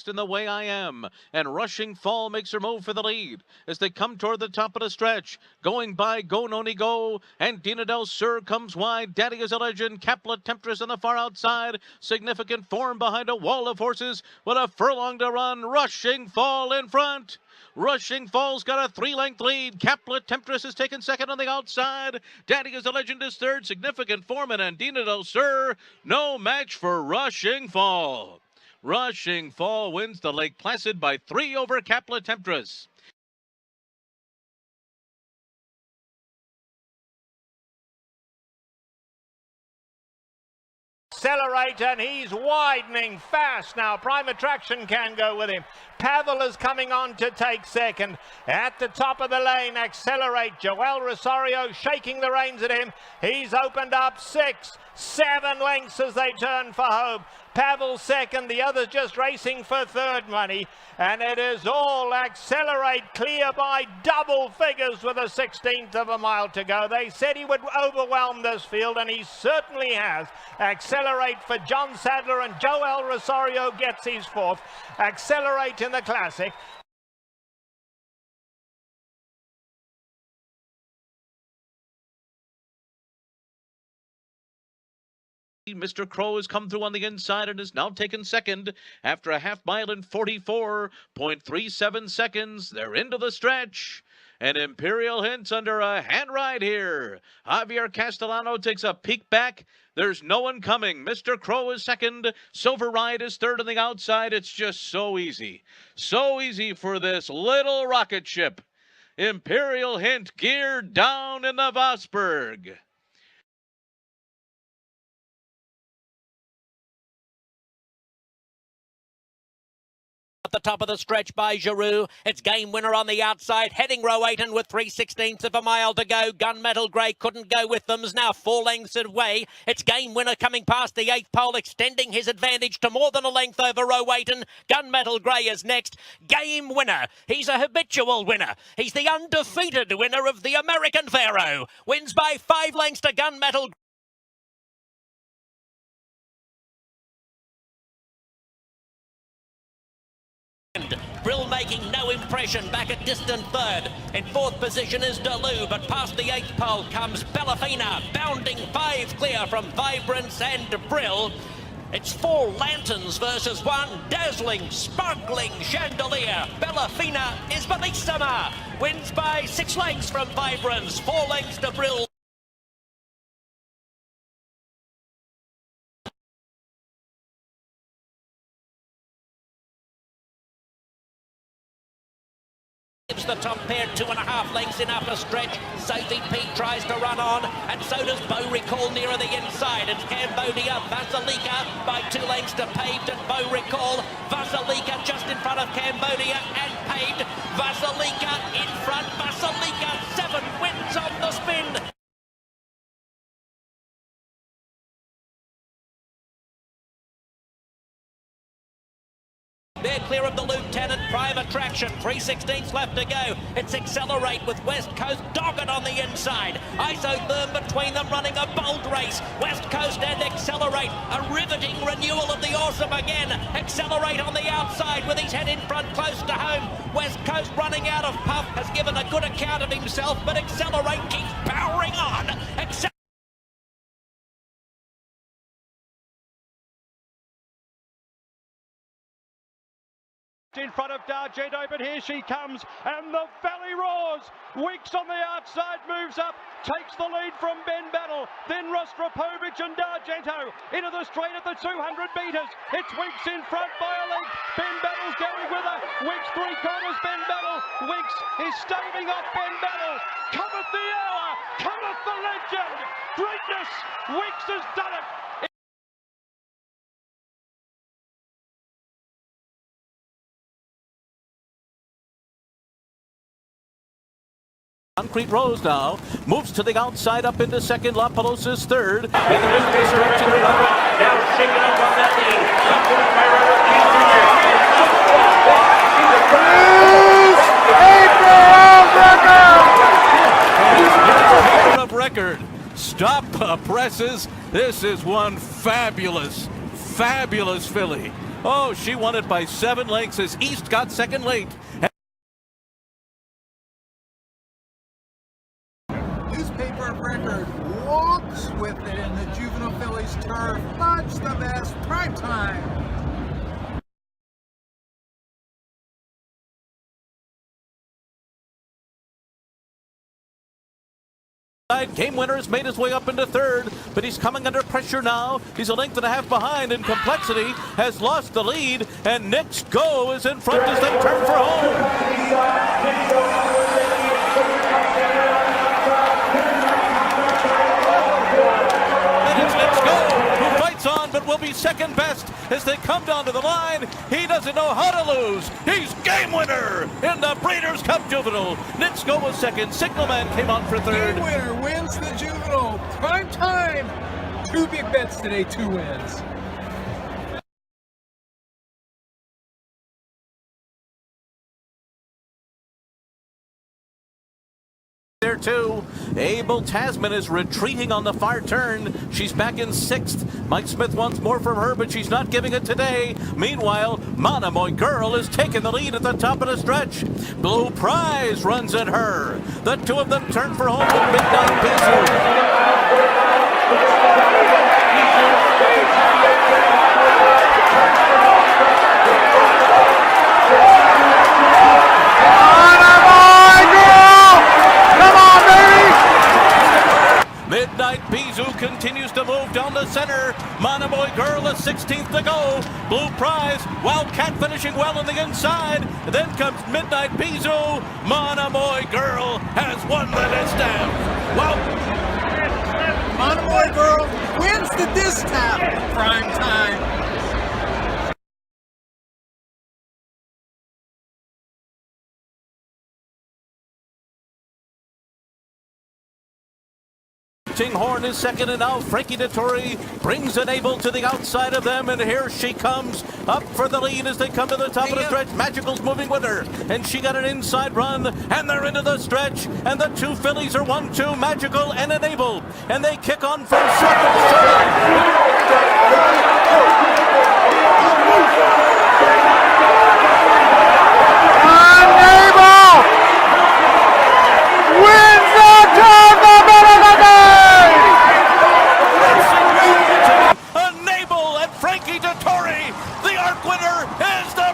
in the way I am, and Rushing Fall makes her move for the lead as they come toward the top of the stretch. Going by Go Noni Go, and Dina Del Sur comes wide. Daddy is a Legend, Caplet Temptress on the far outside. Significant form behind a wall of horses with a furlong to run. Rushing Fall in front. Rushing Fall's got a 3-length lead. Caplet Temptress is taken second on the outside. Daddy is a Legend is third. Significant form, and Andina Del Sur, no match for Rushing Fall. Rushing Fall wins the Lake Placid by 3 over Caplet Temptress. Accelerate, and he's widening fast now. Prime Attraction can go with him. Pavel is coming on to take second. At the top of the lane, Accelerate. Joel Rosario shaking the reins at him. He's opened up 6, 7 lengths as they turn for home. Pavel second, the others just racing for third money. And it is all Accelerate clear by double figures with a 16th of a mile to go. They said he would overwhelm this field, and he certainly has. Accelerate for John Sadler, and Joel Rosario gets his fourth. Accelerate in the Classic. Mr. Crow has come through on the inside and is now taken second after a half mile in 44.37 seconds. They're into the stretch. And Imperial Hint's under a hand ride here. Javier Castellano takes a peek back. There's no one coming. Mr. Crow is second. Silver Ride is third on the outside. It's just so easy. So easy for this little rocket ship. Imperial Hint geared down in the Vosburg. The top of the stretch by Giroux. It's Game Winner on the outside, heading row 8 and with 3/16 of a mile to go. Gunmetal Grey couldn't go with them, is now 4 lengths away. It's Game Winner coming past the 8th pole, extending his advantage to more than a length over row 8, and Gunmetal Grey is next. Game Winner, he's a habitual winner. He's the undefeated winner of the American Pharaoh. Wins by 5 lengths to Gunmetal Grey. Brill making no impression, back at distant third. In 4th position is Deleu, but past the 8th pole comes Bellafina, bounding 5 clear from Vibrance and Brill. It's 4 lanterns versus 1 dazzling, sparkling chandelier. Bellafina is Bellissima, wins by 6 lengths from Vibrance, 4 lengths to Brill. The top pair 2.5 lengths in upper stretch. Sophie P tries to run on, and so does Beau Recall nearer the inside. It's Cambodia, Vasilika by 2 lengths to Paved and Beau Recall. Vasilika just in front of Cambodia and Paved. Vasilika in front. Vasilika 7 wins on the spin. They're clear of the Lieutenant. Prime Attraction, 3/16 left to go. It's Accelerate with West Coast dogged on the inside. Isotherm between them running a bold race. West Coast and Accelerate, a riveting renewal of the awesome again. Accelerate on the outside with his head in front close to home. West Coast running out of puff, has given a good account of himself, but Accelerate keeps powering on. In front of D'Argento, but here she comes, and the valley roars. Weeks on the outside moves up, takes the lead from Ben Battle, then Rostropovich and D'Argento into the straight at the 200 metres. It's Weeks in front by a length. Ben Battle's going with her. Weeks 3/4, Ben Battle. Weeks is staving off Ben Battle. Cometh the hour, cometh the legend. Greatness, Weeks has done it. Concrete Rose now moves to the outside, up into second. La Pelosa's third. In the distance, direction to now shaking up on that knee. Record. Stop presses. This is one fabulous fabulous filly. Oh, she won it by 7 lengths as East got second late. Newspaper of record walks with it in the juvenile fillies turf. Much the best. Prime time. Game winner has made his way up into third, but he's coming under pressure now. He's a length and a half behind, and Complexity has lost the lead, and Nick's Go is in front as they turn for home. And it's Nick's Go who fights on, but will be second best as they come down to the line. He doesn't know how to lose. He's game winner in the Breeders' Cup Juvenile. Nick's Go was second. Signalman came on for third. Game winner wins the juvenile. Prime time. 2 big bets today, 2 wins. There too. Abel Tasman is retreating on the far turn. She's back in 6th. Mike Smith wants more from her, but she's not giving it today. Meanwhile, Monomoy Girl is taking the lead at the top of the stretch. Blue Prize runs at her. The two of them turn for home with Midnight Bisou. Midnight Bisou continues to move down the center. Monomoy Girl is 16th to go. Blue Prize, Wildcat finishing well on the inside. Then comes Midnight Bisou. Monomoy Girl has won the distaff. Well, Monomoy Girl wins the distaff. Prime time. Horn is second, and now Frankie Dettori brings Enable to the outside of them, and here she comes up for the lead as they come to the top of the stretch. Magical's moving with her, and she got an inside run, and they're into the stretch, and the two fillies are 1-2, Magical and Enable, and they kick on for second.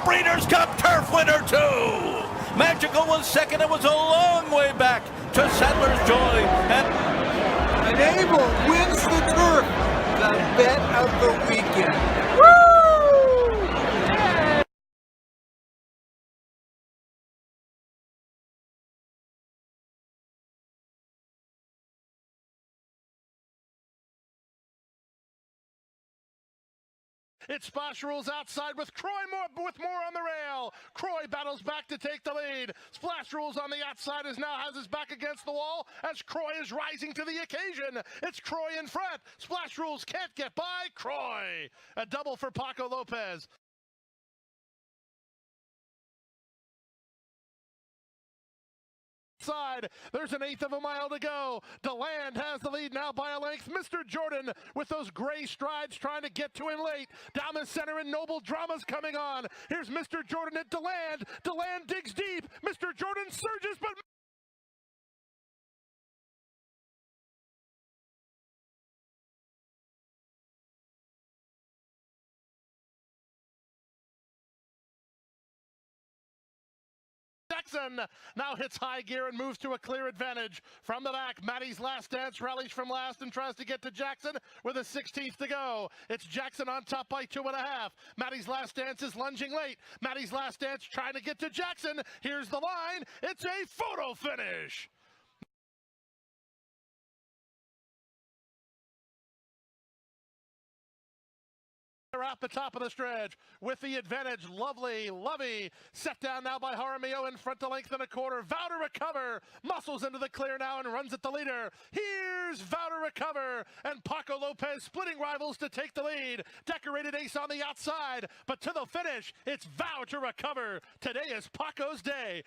Breeders' Cup Turf winner too. Magical was second. It was a long way back to Sadler's Joy. And Enable wins the turf. The bet of the weekend. Woo! Yeah. It's Splash Rules outside with Croy with more on the rail. Croy battles back to take the lead. Splash Rules on the outside now has his back against the wall as Croy is rising to the occasion. It's Croy in front. Splash Rules can't get by. Croy. A double for Paco Lopez. Side. There's an 1/8 of a mile to go. DeLand has the lead now by a length. Mr. Jordan with those gray strides trying to get to him late. Down the center and Noble Drama's coming on. Here's Mr. Jordan at DeLand. DeLand digs deep. Mr. Jordan surges, but Jackson now hits high gear and moves to a clear advantage. From the back, Maddie's Last Dance rallies from last and tries to get to Jackson with a 16th to go. It's Jackson on top by 2.5. Maddie's Last Dance is lunging late. Maddie's Last Dance trying to get to Jackson. Here's the line. It's a photo finish. At the top of the stretch with the advantage. Lovey set down now by Jaramillo in front to length and a quarter. Vow to Recover muscles into the clear now and runs at the leader. Here's Vow to Recover and Paco Lopez splitting rivals to take the lead. Decorated Ace on the outside, but to the finish it's Vow to Recover. Today is Paco's day.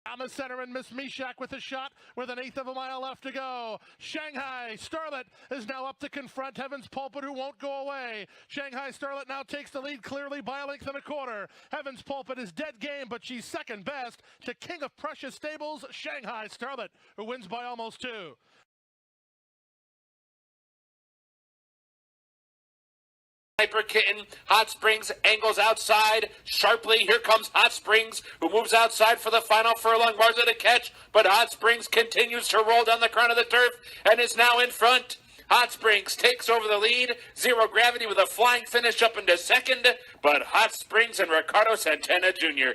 Down the center and Miss Meshach with a shot with an eighth of a mile left to go. Shanghai Starlet is now up to confront Heaven's Pulpit, who won't go away. Shanghai Starlet now takes the lead clearly by a length and a quarter. Heaven's Pulpit is dead game, but she's second best to King of Precious Stables, Shanghai Starlet, who wins by almost 2. Hyper Kitten, Hot Springs angles outside sharply. Here comes Hot Springs, who moves outside for the final furlong. Marza to catch, but Hot Springs continues to roll down the crown of the turf and is now in front. Hot Springs takes over the lead. Zero Gravity with a flying finish up into second, but Hot Springs and Ricardo Santana Jr.